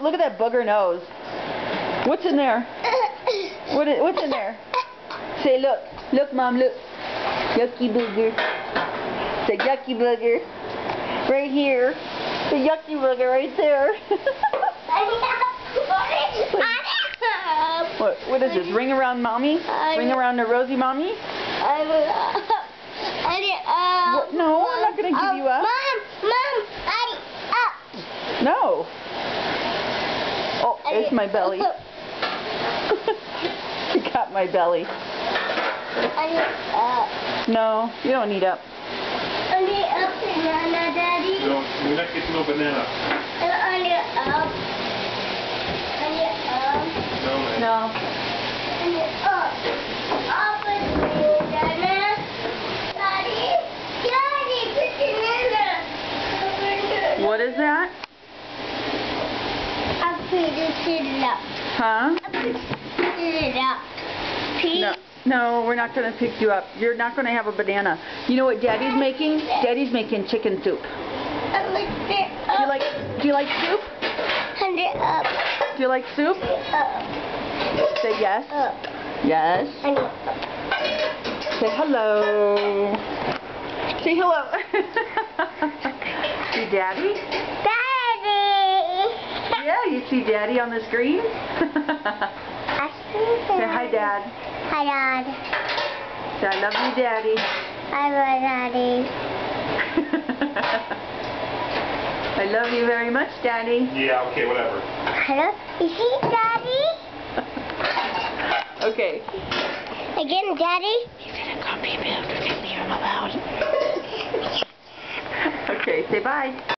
look at that booger nose. What's in there? What's in there? Say, look. Look, Mom, look. Yucky booger. Say, yucky booger. Right here. The yucky booger right there. What is this? Ring around mommy? Ring around the rosy mommy? No, I'm not going to give you up. Mom, up. No. Oh, it's my belly. You got my belly. No, you don't need up. I need up banana, Daddy. No, we're not getting no banana. I need up. I need up. No, man. No. I need up. Up with banana. Daddy, put banana. What is that? I'll put it up. Huh? I'll put it up. No. No, we're not going to pick you up. You're not going to have a banana. You know what Daddy's making? Daddy's making chicken soup. I lift it up. Do you like soup? Hand it up. Do you like soup? Up. Say yes. Up. Yes. And up. Say hello. Say hello. See Daddy? Daddy. Yeah, you see Daddy on the screen? Say hi, Dad. Hi, Dad. Say I love you, Daddy. Hi, Daddy. I love you very much, Daddy. Yeah, okay, whatever. Hello? You see, Daddy? Okay. Again, Daddy? He's gonna come, baby. Leave him alone. Okay, say bye.